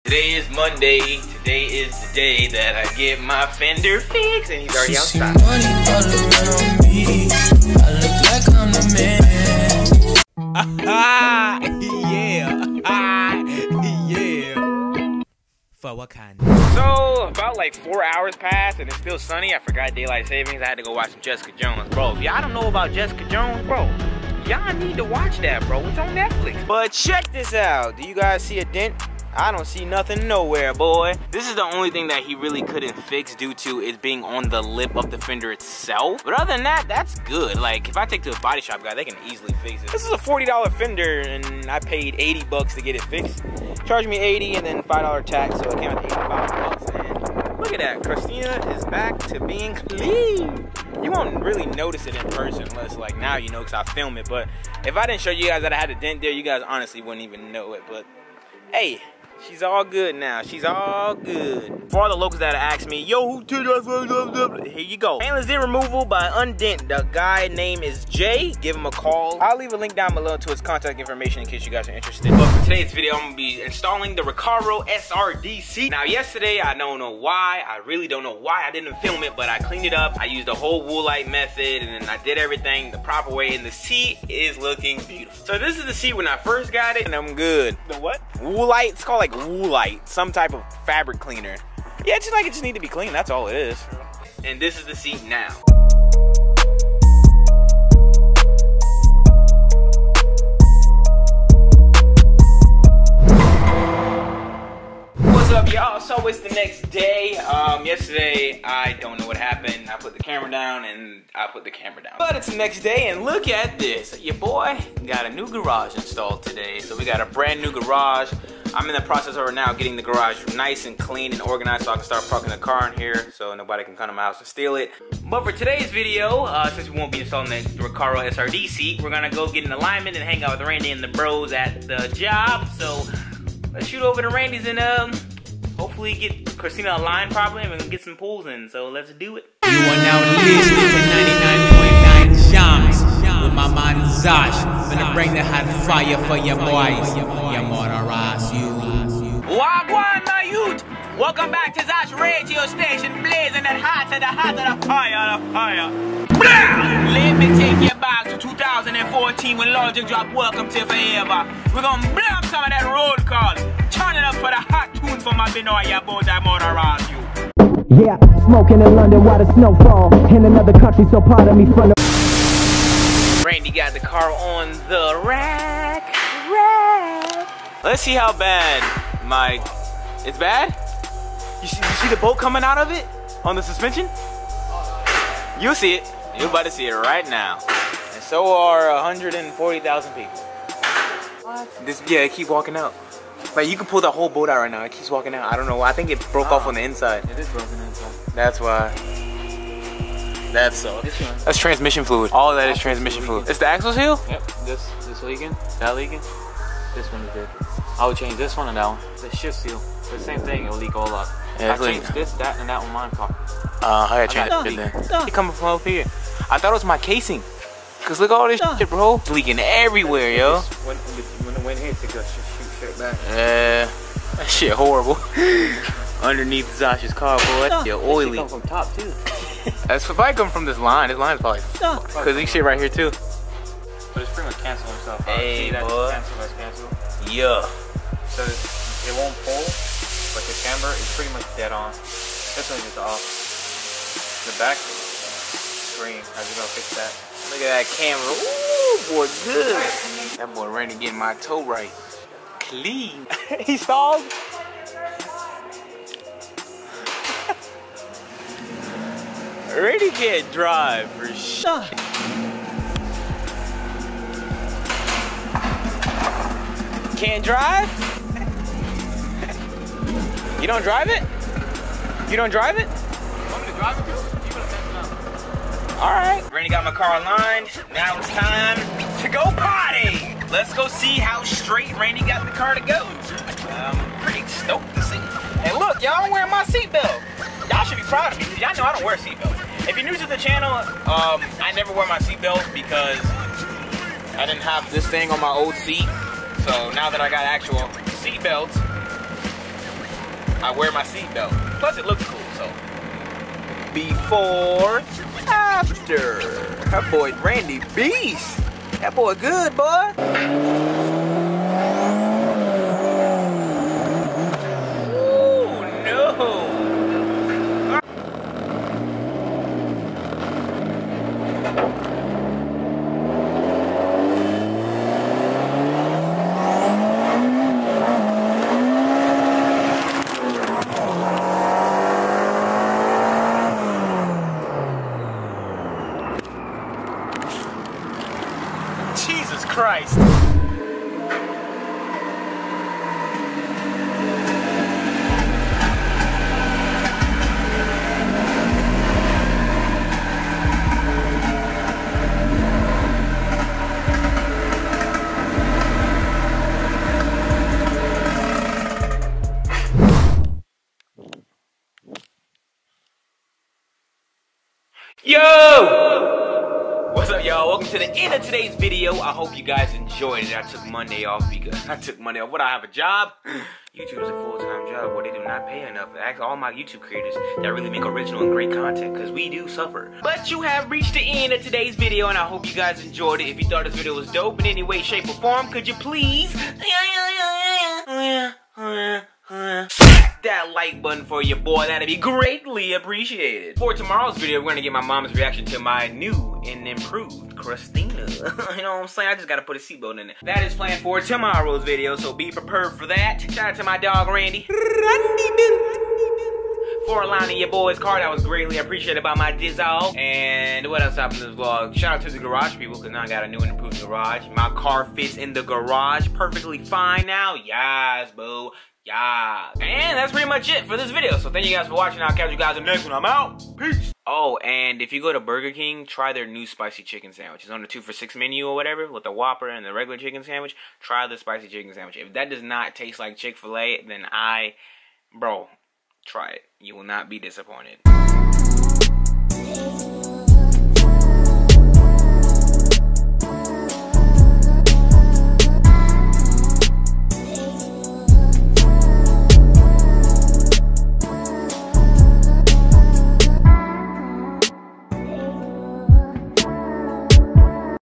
Today is Monday. Today is the day that I get my fender fixed, and he's already outside. Yeah. For what kind? So about like 4 hours passed, and it's still sunny. I forgot daylight savings. I had to go watch some Jessica Jones, bro. If y'all don't know about Jessica Jones, bro, y'all need to watch that, bro. It's on Netflix. But check this out. Do you guys see a dent? I don't see nothing nowhere, boy. This is the only thing that he really couldn't fix due to it being on the lip of the fender itself. But other than that, that's good. Like, if I take to a body shop guy, they can easily fix it. This is a $40 fender, and I paid 80 bucks to get it fixed. Charged me 80 and then $5 tax, so it came out to 85 bucks. And look at that, Christina is back to being clean. You won't really notice it in person unless, like, now you know because I film it. But if I didn't show you guys that I had a dent there, you guys honestly wouldn't even know it. But hey, she's all good now. She's all good. For all the locals that asked me, yo, who did that? Here you go. Painless dent removal by Undent. The guy name is Jay. Give him a call. I'll leave a link down below to his contact information in case you guys are interested. But for today's video, I'm gonna be installing the Recaro SRD seat. Now, yesterday, I don't know why. I really don't know why I didn't film it, but I cleaned it up. I used the whole Woolite method, and then I did everything the proper way, and the seat is looking beautiful. So this is the seat when I first got it, and I'm good. The what? Woolite. It's called like Woolite, some type of fabric cleaner. Yeah, it's just like it just need to be clean, that's all it is. And this is the seat now. What's up, y'all? So it's the next day. Yesterday, I don't know what happened. I put the camera down and I put the camera down. But it's the next day, and look at this. Your boy got a new garage installed today. So we got a brand new garage. I'm in the process of now getting the garage nice and clean and organized so I can start parking the car in here so nobody can come to my house and steal it. But for today's video, since we won't be installing the Recaro SRD seat, we're gonna go get an alignment and hang out with Randy and the bros at the job. So let's shoot over to Randy's and hopefully get Christina aligned properly and we can get some pulls in. So let's do it. You are now listening to 99.9 Jams with my man Zosh. Gonna bring the hot fire for your boys. Your motorize you. Wagwan, my youth! Welcome back to Zosh radio station, blazing it hot to the fire, the fire. Let me take you back to 2014 when Logic dropped Welcome to Forever. We're gonna blam some of that roll call. Turn it up for the hot tunes for my Benoya boy that motorize you. Yeah, smoking in London while the snow fall. In another country, so part of me from the... Randy got the car on the rack. Let's see how bad it's bad? You see the bolt coming out of it? On the suspension? You'll see it. You're about to see it right now. And so are 140,000 people. What? Yeah, it keeps walking out. Like, you can pull the whole bolt out right now. It keeps walking out. I don't know. I think it broke off on the inside. It is broken inside. That's why. That's transmission fluid. All of that is transmission fluid. It's the axle seal? Yep. This leaking, that leaking. This one is good. I would change this one and that one. The shift seal. The same thing. It will leak all up. Yeah, I changed this, that, and that one mine car. I gotta change it then. It coming from up here. I thought it was my casing. Cause look at all this shit, bro. It's leaking everywhere, yo. When the wind hits, it goes shoot straight back. That shit horrible. Underneath Zosh's car, boy. Yeah, oily. Come from top too. That's if I come from this line. This line is probably fucked. Cause these shit right here too. But it's pretty much canceling itself. Hey, that's boy. Cancel. Yeah. So it won't pull, but the camber is pretty much dead on. This one's just off. The back screen, how you gonna fix that? Look at that camera. Ooh, boy, good. That boy Randy getting my toe right. Clean. He stalled. Randy can't drive for shit. Can't drive? You don't drive it? You don't drive it? You want me to drive it too? You gonna mess it up. Alright. Randy got my car aligned. Now it's time to go potty. Let's go see how straight Randy got the car to go. I'm pretty stoked to see. And look, y'all, I'm wearing my seatbelt. Y'all should be proud of me because y'all know I don't wear seatbelts. If you're new to the channel, I never wear my seatbelt because I didn't have this thing on my old seat. So now that I got actual seat belts, I wear my seatbelt. Plus, it looks cool, so. Before, after. That boy Randy Beast. That boy good, boy. Ooh, no. Jesus Christ. Yo! What's up, y'all? Welcome to the end of today's video. I hope you guys enjoyed it. I took Monday off because What, I have a job? YouTube is a full-time job where they do not pay enough. Ask all my YouTube creators that really make original and great content, because we do suffer. But you have reached the end of today's video, and I hope you guys enjoyed it. If you thought this video was dope in any way, shape, or form, could you please smack that like button for your boy? That'd be greatly appreciated. For tomorrow's video, we're gonna get my mom's reaction to my new and improved Christina. You know what I'm saying? I just gotta put a seatbelt in it. That is planned for tomorrow's video, so be prepared for that. Shout out to my dog Randy. For allowing your boy's car, that was greatly appreciated by my Dizzo. And what else happened in this vlog? Shout out to the garage people, because now I got a new and improved garage. My car fits in the garage perfectly fine now. Yes, boo. Yeah. And that's pretty much it for this video. So thank you guys for watching. I'll catch you guys in the next one. I'm out. Peace. Oh, and if you go to Burger King, try their new spicy chicken sandwich. It's on the 2 for $6 menu or whatever, with the Whopper and the regular chicken sandwich. Try the spicy chicken sandwich. If that does not taste like Chick-fil-A, then bro, try it. You will not be disappointed.